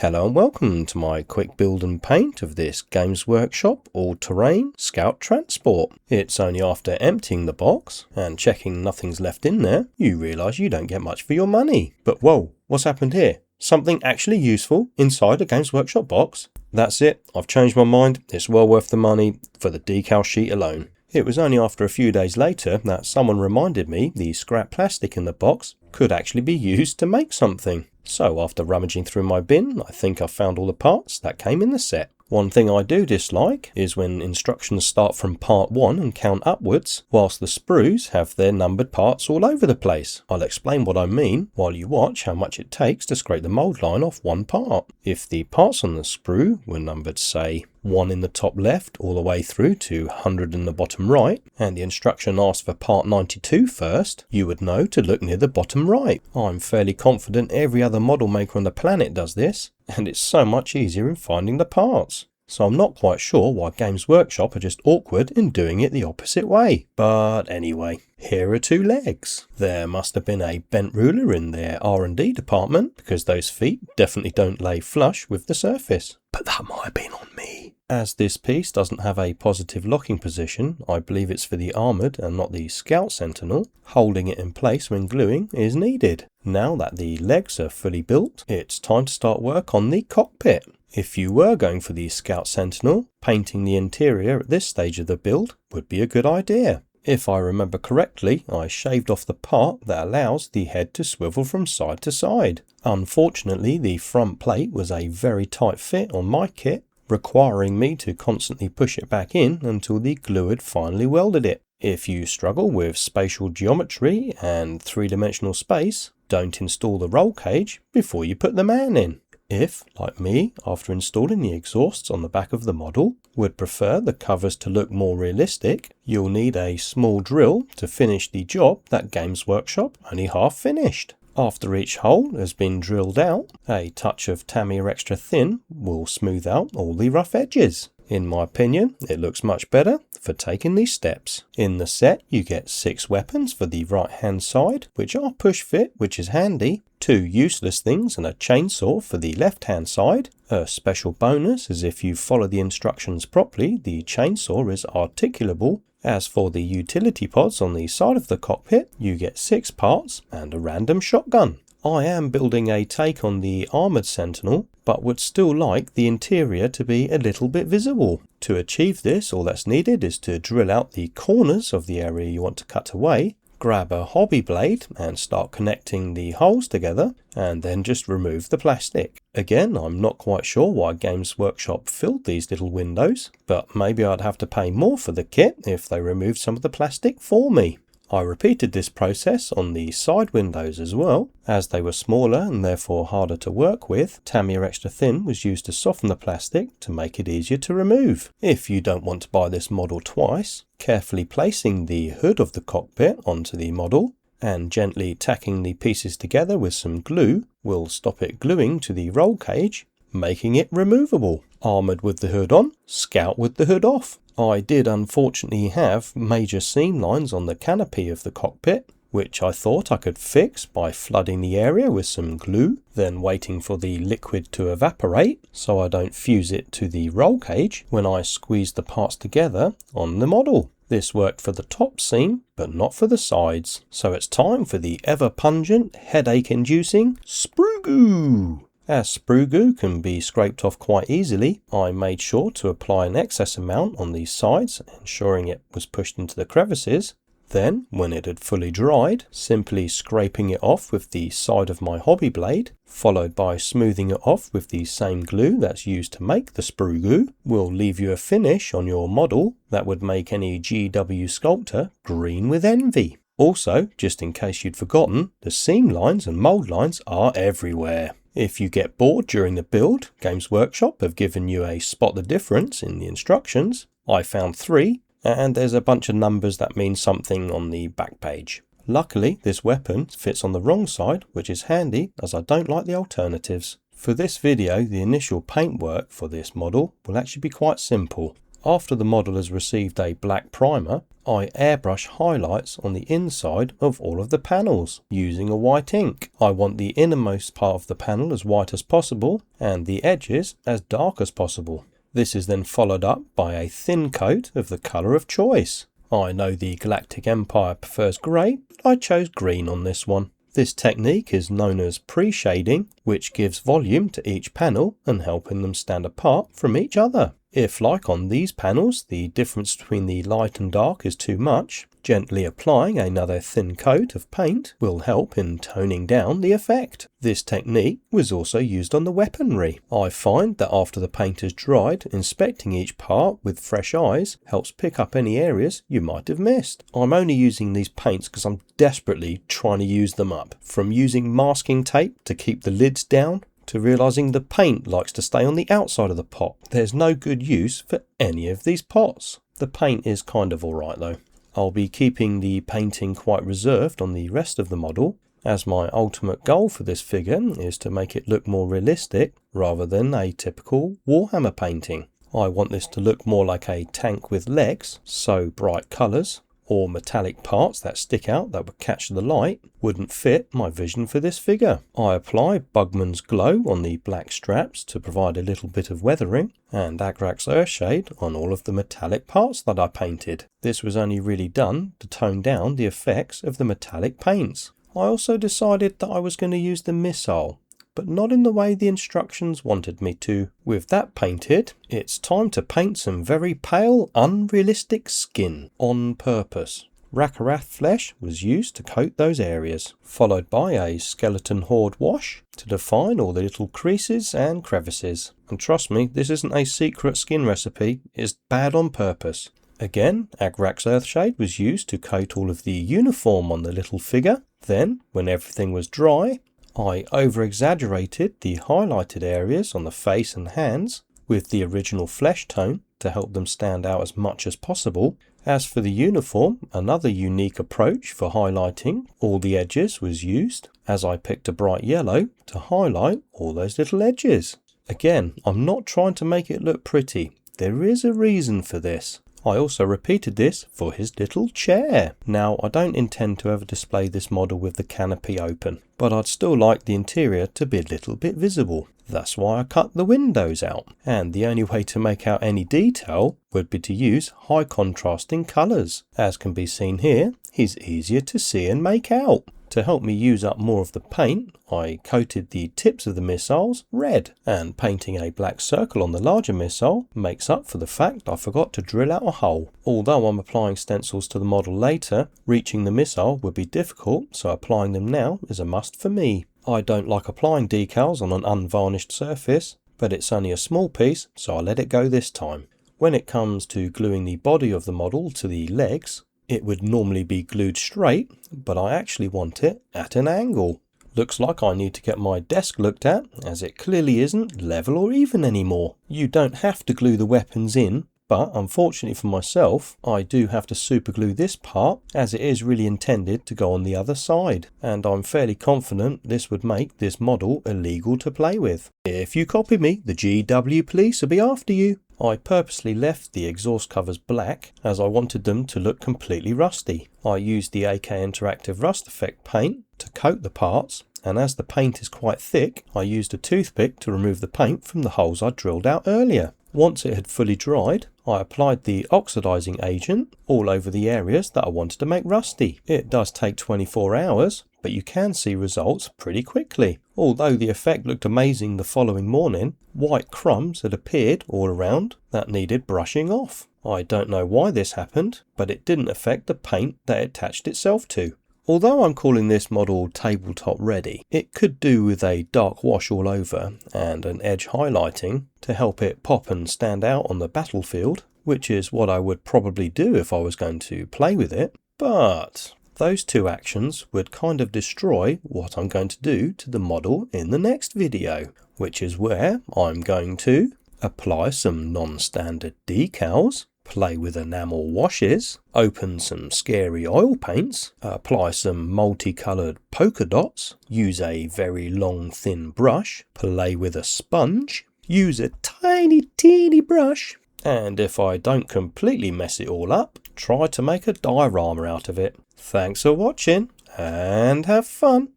Hello and welcome to my quick build and paint of this Games Workshop all-terrain Scout Transport. It's only after emptying the box and checking nothing's left in there, you realise you don't get much for your money. But whoa, what's happened here? Something actually useful inside a Games Workshop box? That's it, I've changed my mind, it's well worth the money for the decal sheet alone. It was only after a few days later that someone reminded me the scrap plastic in the box could actually be used to make something. So after rummaging through my bin, I think I've found all the parts that came in the set. One thing I do dislike is when instructions start from part 1 and count upwards, whilst the sprues have their numbered parts all over the place. I'll explain what I mean while you watch how much it takes to scrape the mould line off one part. If the parts on the sprue were numbered, say, 1 in the top left all the way through to 100 in the bottom right, and the instruction asked for part 92 first, you would know to look near the bottom right. I'm fairly confident every other model maker on the planet does this, and it's so much easier in finding the parts. So I'm not quite sure why Games Workshop are just awkward in doing it the opposite way. But anyway, here are 2 legs. There must have been a bent ruler in their R&D department, because those feet definitely don't lay flush with the surface. But that might have been on me. As this piece doesn't have a positive locking position, I believe it's for the Armoured and not the Scout Sentinel, holding it in place when gluing is needed. Now that the legs are fully built, it's time to start work on the cockpit. If you were going for the Scout Sentinel, painting the interior at this stage of the build would be a good idea. If I remember correctly, I shaved off the part that allows the head to swivel from side to side. Unfortunately, the front plate was a very tight fit on my kit, requiring me to constantly push it back in until the glue had finally welded it. If you struggle with spatial geometry and 3-dimensional space, don't install the roll cage before you put the man in. If, like me, after installing the exhausts on the back of the model, would prefer the covers to look more realistic, you'll need a small drill to finish the job that Games Workshop only half finished. After each hole has been drilled out, a touch of Tamiya Extra Thin will smooth out all the rough edges. In my opinion, it looks much better for taking these steps. In the set, you get 6 weapons for the right hand side, which are push fit, which is handy, 2 useless things and a chainsaw for the left hand side. A special bonus is if you follow the instructions properly, the chainsaw is articulable. As for the utility pods on the side of the cockpit, you get 6 parts and a random shotgun. I am building a take on the Armoured Sentinel, but would still like the interior to be a little bit visible. To achieve this, all that's needed is to drill out the corners of the area you want to cut away, grab a hobby blade and start connecting the holes together, and then just remove the plastic. Again, I'm not quite sure why Games Workshop filled these little windows, but maybe I'd have to pay more for the kit if they removed some of the plastic for me. I repeated this process on the side windows as well. As they were smaller and therefore harder to work with, Tamiya Extra Thin was used to soften the plastic to make it easier to remove. If you don't want to buy this model twice, carefully placing the hood of the cockpit onto the model and gently tacking the pieces together with some glue will stop it gluing to the roll cage, making it removable. Armoured with the hood on, Scout with the hood off. I did unfortunately have major seam lines on the canopy of the cockpit, which I thought I could fix by flooding the area with some glue, then waiting for the liquid to evaporate so I don't fuse it to the roll cage when I squeeze the parts together on the model. This worked for the top seam, but not for the sides. So it's time for the ever-pungent, headache-inducing sprue goo! As sprue goo can be scraped off quite easily, I made sure to apply an excess amount on the sides, ensuring it was pushed into the crevices. Then, when it had fully dried, simply scraping it off with the side of my hobby blade, followed by smoothing it off with the same glue that's used to make the sprue goo, will leave you a finish on your model that would make any GW sculptor green with envy. Also, just in case you'd forgotten, the seam lines and mould lines are everywhere. If you get bored during the build, Games Workshop have given you a spot the difference in the instructions. I found 3, and there's a bunch of numbers that mean something on the back page. Luckily, this weapon fits on the wrong side, which is handy as I don't like the alternatives. For this video, the initial paintwork for this model will actually be quite simple. After the model has received a black primer, I airbrush highlights on the inside of all of the panels using a white ink. I want the innermost part of the panel as white as possible and the edges as dark as possible. This is then followed up by a thin coat of the colour of choice. I know the Galactic Empire prefers grey, but I chose green on this one. This technique is known as pre-shading, which gives volume to each panel and helping them stand apart from each other. If, like on these panels, the difference between the light and dark is too much, gently applying another thin coat of paint will help in toning down the effect. This technique was also used on the weaponry. I find that after the paint is dried, inspecting each part with fresh eyes helps pick up any areas you might have missed. I'm only using these paints because I'm desperately trying to use them up. From using masking tape to keep the lids down, to realising the paint likes to stay on the outside of the pot. There's no good use for any of these pots. The paint is kind of alright though. I'll be keeping the painting quite reserved on the rest of the model, as my ultimate goal for this figure is to make it look more realistic rather than a typical Warhammer painting. I want this to look more like a tank with legs, so bright colours or metallic parts that stick out that would catch the light wouldn't fit my vision for this figure. I apply Bugman's Glow on the black straps to provide a little bit of weathering, and Agrax Earthshade on all of the metallic parts that I painted. This was only really done to tone down the effects of the metallic paints. I also decided that I was going to use the missile, but not in the way the instructions wanted me to. With that painted, it's time to paint some very pale, unrealistic skin on purpose. Rakarath flesh was used to coat those areas, followed by a skeleton horde wash to define all the little creases and crevices. And trust me, this isn't a secret skin recipe, it's bad on purpose. Again, Agrax Earthshade was used to coat all of the uniform on the little figure. Then, when everything was dry, I over-exaggerated the highlighted areas on the face and hands with the original flesh tone to help them stand out as much as possible. As for the uniform, another unique approach for highlighting all the edges was used, as I picked a bright yellow to highlight all those little edges. Again, I'm not trying to make it look pretty, there is a reason for this. I also repeated this for his little chair. Now, I don't intend to ever display this model with the canopy open, but I'd still like the interior to be a little bit visible. That's why I cut the windows out, and the only way to make out any detail would be to use high contrasting colours. As can be seen here, he's easier to see and make out. To help me use up more of the paint, I coated the tips of the missiles red, and painting a black circle on the larger missile makes up for the fact I forgot to drill out a hole. Although I'm applying stencils to the model later, reaching the missile would be difficult, so applying them now is a must for me. I don't like applying decals on an unvarnished surface, but it's only a small piece, so I'll let it go this time. When it comes to gluing the body of the model to the legs, it would normally be glued straight, but I actually want it at an angle. Looks like I need to get my desk looked at, as it clearly isn't level or even anymore. You don't have to glue the weapons in, but unfortunately for myself, I do have to superglue this part, as it is really intended to go on the other side, and I'm fairly confident this would make this model illegal to play with. If you copy me, the GW police will be after you. I purposely left the exhaust covers black as I wanted them to look completely rusty. I used the AK Interactive Rust Effect paint to coat the parts, and as the paint is quite thick, I used a toothpick to remove the paint from the holes I drilled out earlier. Once it had fully dried, I applied the oxidizing agent all over the areas that I wanted to make rusty. It does take 24 hours, but you can see results pretty quickly. Although the effect looked amazing the following morning, white crumbs had appeared all around that needed brushing off. I don't know why this happened, but it didn't affect the paint that it attached itself to. Although I'm calling this model tabletop ready, it could do with a dark wash all over and an edge highlighting to help it pop and stand out on the battlefield, which is what I would probably do if I was going to play with it. But those two actions would kind of destroy what I'm going to do to the model in the next video, which is where I'm going to apply some non-standard decals, play with enamel washes, open some scary oil paints, apply some multicoloured polka dots, use a very long thin brush, play with a sponge, use a tiny teeny brush, And if I don't completely mess it all up, try to make a diorama out of it. Thanks for watching and have fun!